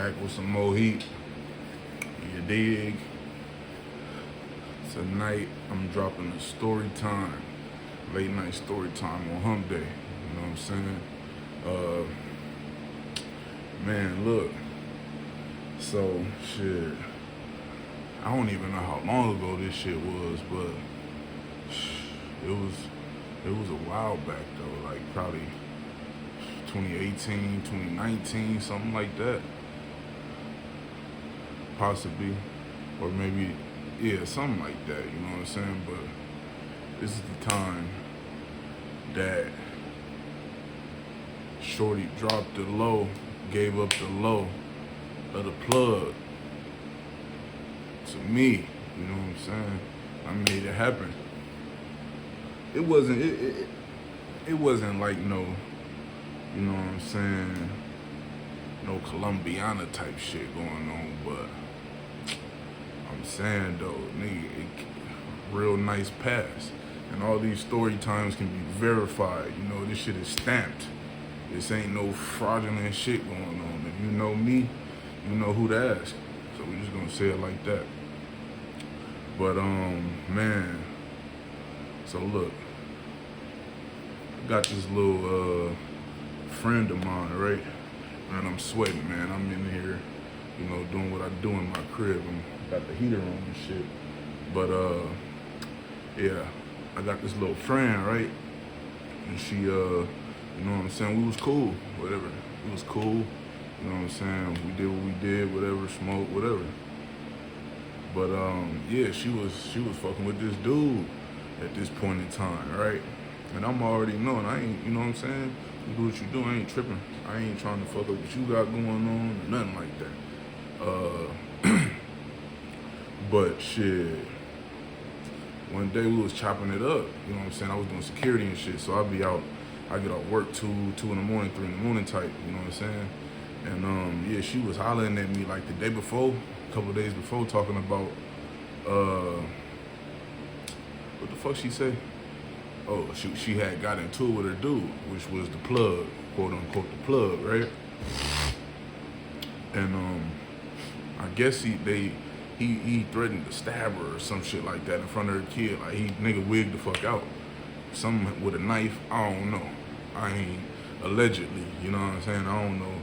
back with some more heat. You dig? Tonight I'm dropping a story time, late night story time on Hump Day. You know what I'm saying? Man, look. So shit, I don't even know how long ago this shit was, but it was a while back though, like probably 2018, 2019, something like that. Possibly. Or maybe, yeah, something like that, you know what I'm saying? But this is the time that Shorty dropped the low, gave up the low of the plug to me, you know what I'm saying? I made it happen. It wasn't like no, you know what I'm saying, no Colombiana type shit going on, but I'm saying though, nigga, real nice pass. And all these story times can be verified. You know, this shit is stamped. This ain't no fraudulent shit going on. If you know me, you know who to ask. So we just gonna say it like that. But man, so look, I got this little friend of mine, right? And I'm sweating, man. I'm in here, you know, doing what I do in my crib. I got the heater on and shit. But yeah, I got this little friend, right? And she, you know what I'm saying? We was cool, whatever. We was cool, you know what I'm saying? We did what we did, whatever, smoke, whatever. But yeah, she was fucking with this dude at this point in time, right? And I'm already knowing, I ain't, you know what I'm saying? You do what you do, I ain't tripping. I ain't trying to fuck up what you got going on or nothing like that. But shit, one day we was chopping it up, you know what I'm saying? I was doing security and shit, so I get out work 2 in the morning, 3 in the morning type, you know what I'm saying? And yeah, she was hollering at me like the day before, a couple of days before, talking about, what the fuck she say? Oh, she had got into it with her dude, which was the plug, quote unquote the plug, right? And I guess he threatened to stab her or some shit like that in front of her kid. Like he nigga wigged the fuck out. Something with a knife, I don't know. I ain't allegedly, you know what I'm saying? I don't know.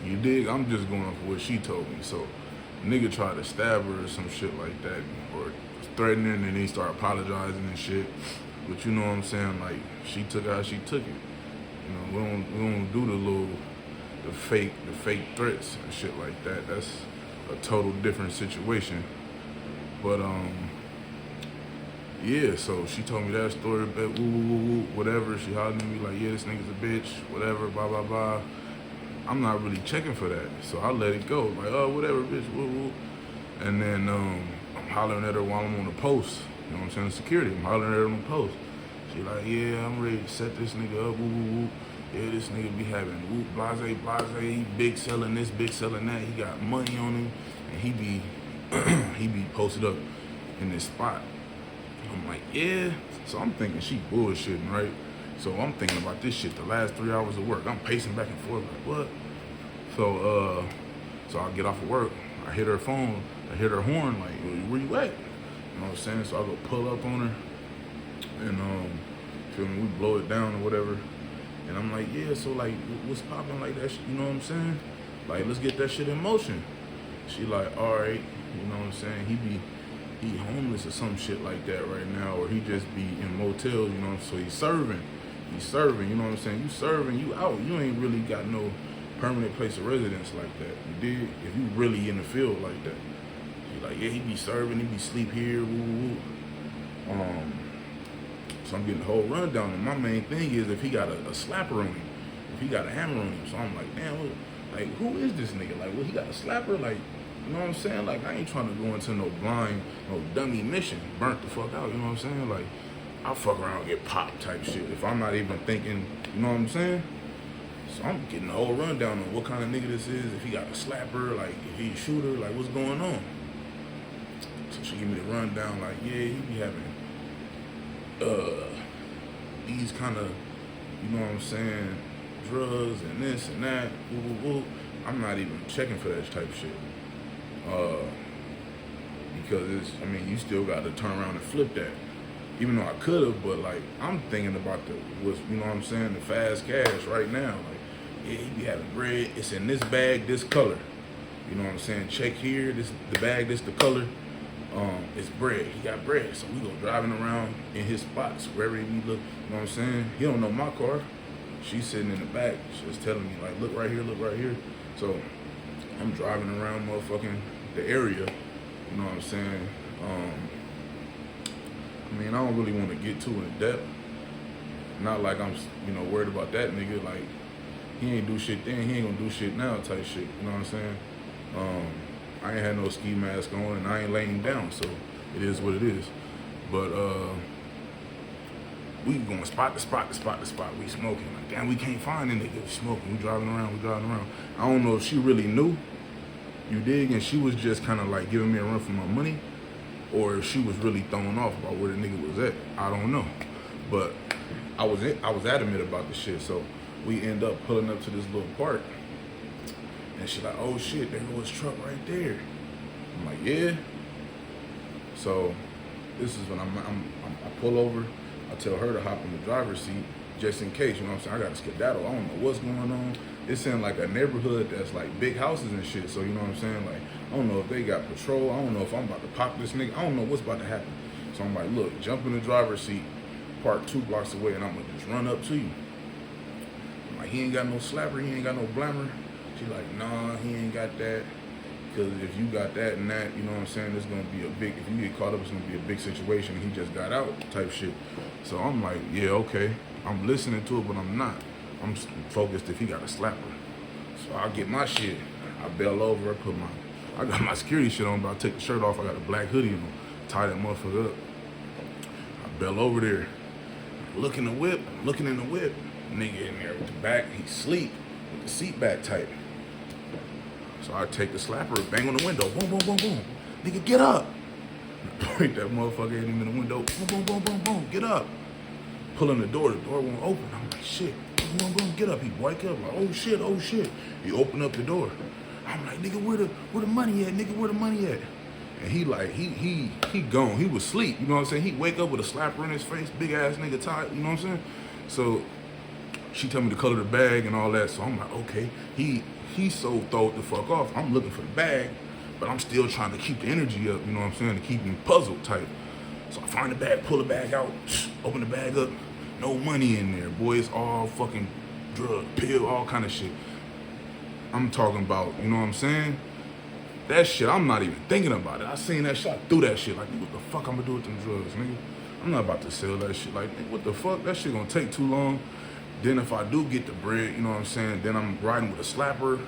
You dig? I'm just going off of what she told me. So nigga tried to stab her or some shit like that, or threatening, and then he started apologizing and shit. But you know what I'm saying? Like she took it how she took it. You know, we don't do the fake threats and shit like that. That's a total different situation. But yeah, so she told me that story about woo, whatever. She hollered at me like, yeah, this nigga's a bitch, whatever, blah blah blah. I'm not really checking for that, so I let it go. Like, oh, whatever, bitch, woo. And then I'm hollering at her while I'm on the post. You know what I'm saying? Security. I'm hollering at her on the post. She like, yeah, I'm ready to set this nigga up, woo. Yeah, this nigga be having whoop, blase, he big selling this, big selling that. He got money on him, and he be posted up in this spot. I'm like, yeah. So I'm thinking she bullshitting, right? So I'm thinking about this shit the last 3 hours of work. I'm pacing back and forth like, what? So I get off of work. I hit her phone. I hit her horn like, where you at? You know what I'm saying? So I go pull up on her, and feel me? We blow it down or whatever. And I'm like, yeah, so like, what's popping like that? You know what I'm saying? Like, let's get that shit in motion. She like, all right, you know what I'm saying? He homeless or some shit like that right now, or he just be in motel, you know. So he's serving, you know what I'm saying? You serving, you out. You ain't really got no permanent place of residence like that. You dig? If you really in the field like that. She like, yeah, he be serving, he be sleep here, woo. So I'm getting the whole rundown, and my main thing is if he got a slapper on him, if he got a hammer on him. So I'm like, damn, like, who is this nigga? Like, he got a slapper? Like, you know what I'm saying? Like, I ain't trying to go into no blind, no dummy mission, burnt the fuck out, you know what I'm saying? Like, I'll fuck around and get popped type shit if I'm not even thinking, you know what I'm saying? So I'm getting the whole rundown on what kind of nigga this is, if he got a slapper, like, if he a shooter, like, what's going on? So she give me the rundown, like, yeah, he be having these kind of, you know what I'm saying, drugs and this and that, woo. I'm not even checking for that type of shit. Because you still got to turn around and flip that. Even though I could have, but like, I'm thinking about the fast cash right now. Like, yeah, he be having bread. It's in this bag, this color. You know what I'm saying? Check here, this the bag, this the color. It's bread. He got bread. So we go driving around in his spots, wherever he look. You know what I'm saying? He don't know my car. She's sitting in the back. She's telling me, like, look right here, look right here. So I'm driving around motherfucking the area. You know what I'm saying? I don't really want to get too in depth. Not like I'm, worried about that nigga. Like, he ain't do shit then, he ain't gonna do shit now type shit. You know what I'm saying? I ain't had no ski mask on and I ain't laying down, so it is what it is. But we going spot to spot to spot to spot. We smoking. Like, damn, we can't find any nigga. Smoking. We driving around. I don't know if she really knew, you dig, and she was just kind of like giving me a run for my money, or if she was really thrown off about where the nigga was at. I don't know. But I was adamant about the shit, so we end up pulling up to this little park. And she like, oh shit, there goes his truck right there. I'm like, yeah. So this is when I pull over. I tell her to hop in the driver's seat just in case. You know what I'm saying? I got to skedaddle. I don't know what's going on. It's in like a neighborhood that's like big houses and shit. So you know what I'm saying? Like, I don't know if they got patrol. I don't know if I'm about to pop this nigga. I don't know what's about to happen. So I'm like, look, jump in the driver's seat, park 2 blocks away, and I'm gonna just run up to you. I'm like, he ain't got no slapper. He ain't got no blammer. She like, nah, he ain't got that. Because if you got that and that, you know what I'm saying, it's going to be a big, if you get caught up, it's going to be a big situation. He just got out type shit. So I'm like, yeah, okay. I'm listening to it, but I'm not. I'm focused if he got a slapper. So I get my shit. I bail over. I got my security shit on, but I take the shirt off. I got a black hoodie on. Tie that motherfucker up. I bail over there. Looking in the whip. Nigga in there with the back. He sleep with the seat back tight. So I take the slapper, bang on the window, boom, boom, boom, boom. Nigga, get up. Point that motherfucker at him in the window, boom, boom, boom, boom, boom, get up. Pulling the door won't open. I'm like, shit, boom, boom, boom, get up. He wake up like, oh shit. He opened up the door. I'm like, nigga, where the money at? Nigga, where the money at? And he like, he gone. He was asleep, you know what I'm saying? He wake up with a slapper in his face, big ass nigga tied, you know what I'm saying? So she tell me the color of the bag and all that. So I'm like, okay, He's so throwed the fuck off. I'm looking for the bag, but I'm still trying to keep the energy up, you know what I'm saying, to keep him puzzled type. So I find the bag, pull the bag out, open the bag up, no money in there. Boy, it's all fucking drug, pill, all kind of shit. I'm talking about, you know what I'm saying? That shit, I'm not even thinking about it. I seen that shit, I threw that shit. Like, what the fuck I'm gonna do with them drugs, nigga? I'm not about to sell that shit. Like, what the fuck? That shit gonna take too long. Then if I do get the bread, you know what I'm saying, then I'm riding with a slapper,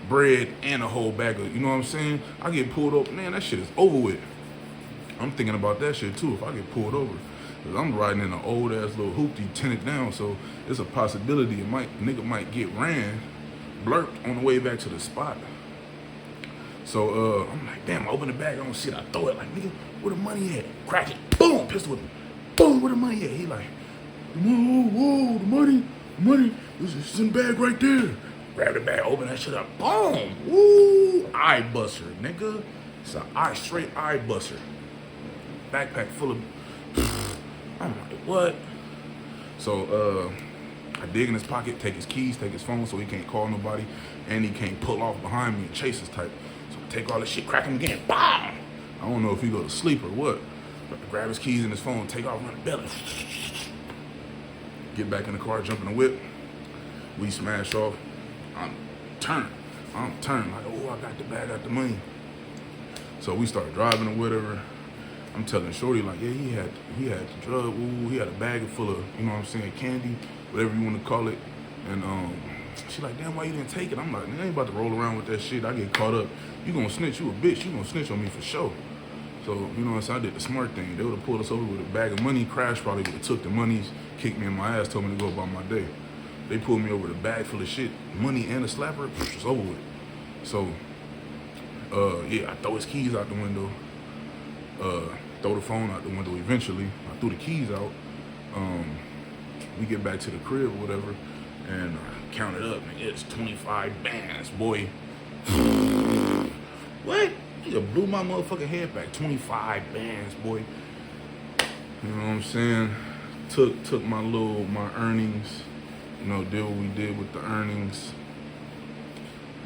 bread, and a whole bag of, you know what I'm saying? I get pulled over, man, that shit is over with. I'm thinking about that shit too if I get pulled over. Cause I'm riding in an old ass little hoopty tinted down, so it's a possibility nigga might get ran, blurped on the way back to the spot. So I'm like, damn, I open the bag, I don't see it, I throw it like, nigga, where the money at? Crack it, boom, pistol with me, boom, where the money at? He like, whoa, the money, it's in the bag right there. Grab the bag, open that shit up, boom, woo, eye buster, nigga. It's a straight eye buster. Backpack full of, I'm like, what? So I dig in his pocket, take his keys, take his phone so he can't call nobody, and he can't pull off behind me and chase us type. So I take all this shit, crack him again, BAM! I don't know if he go to sleep or what, but I grab his keys and his phone, take off, run the belly. Get back in the car, jump in the whip. We smash off. I'm turn like, oh, I got the bag, I got the money. So we start driving or whatever. I'm telling Shorty like, yeah, he had the drug, ooh, he had a bag full of, you know what I'm saying, candy, whatever you want to call it. And she like, damn, why you didn't take it? I'm like, man, I ain't about to roll around with that shit. I get caught up. You gonna snitch, you a bitch. You gonna snitch on me for sure. So, you know what I'm saying, I did the smart thing. They would have pulled us over with a bag of money. Crash probably would have took the monies, kicked me in my ass, told me to go about my day. They pulled me over with a bag full of shit, money and a slapper, it's over with. So, yeah, I throw his keys out the window, throw the phone out the window eventually. I threw the keys out. We get back to the crib or whatever, and I counted up, and it's 25 bands, boy. What? You blew my motherfucking head back. 25 bands, boy. You know what I'm saying? Took my earnings. You know, did what we did with the earnings.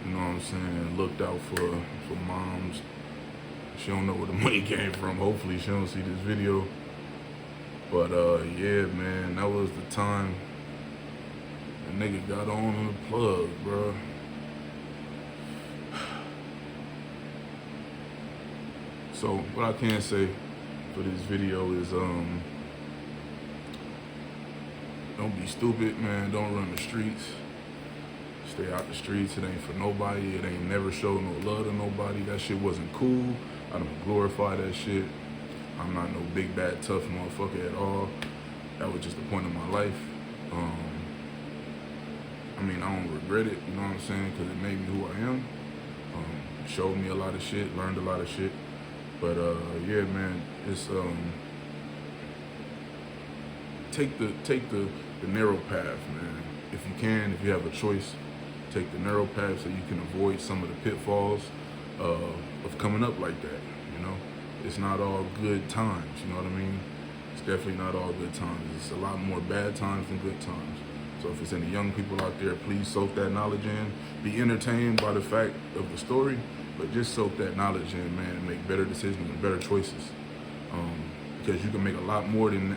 You know what I'm saying? Looked out for moms. She don't know where the money came from. Hopefully she don't see this video. But yeah, man, that was the time the nigga got on the plug, bro. So what I can say for this video is don't be stupid, man. Don't run the streets. Stay out the streets. It ain't for nobody. It ain't never showed no love to nobody. That shit wasn't cool. I don't glorify that shit. I'm not no big, bad, tough motherfucker at all. That was just the point of my life. I mean, I don't regret it, you know what I'm saying? Because it made me who I am. Showed me a lot of shit, learned a lot of shit. But yeah, man, it's take the narrow path, man. If you can, if you have a choice, take the narrow path so you can avoid some of the pitfalls of coming up like that. You know, it's not all good times. You know what I mean? It's definitely not all good times. It's a lot more bad times than good times. So if it's any young people out there, please soak that knowledge in. Be entertained by the fact of the story, but just soak that knowledge in, man, and make better decisions and better choices. Because you can make a lot more than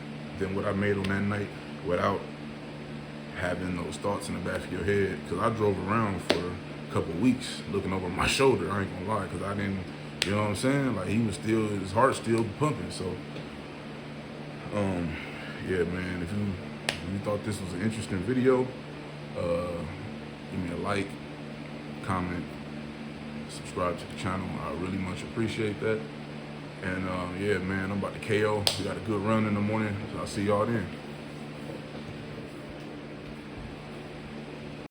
what I made on that night without having those thoughts in the back of your head. Because I drove around for a couple of weeks looking over my shoulder, I ain't gonna lie, because I didn't, you know what I'm saying? Like, he was still, his heart still pumping. So, yeah, man, if you thought this was an interesting video, give me a like, comment, subscribe to the channel. I really much appreciate that. And yeah, man, I'm about to KO. We got a good run in the morning, so I'll see y'all then.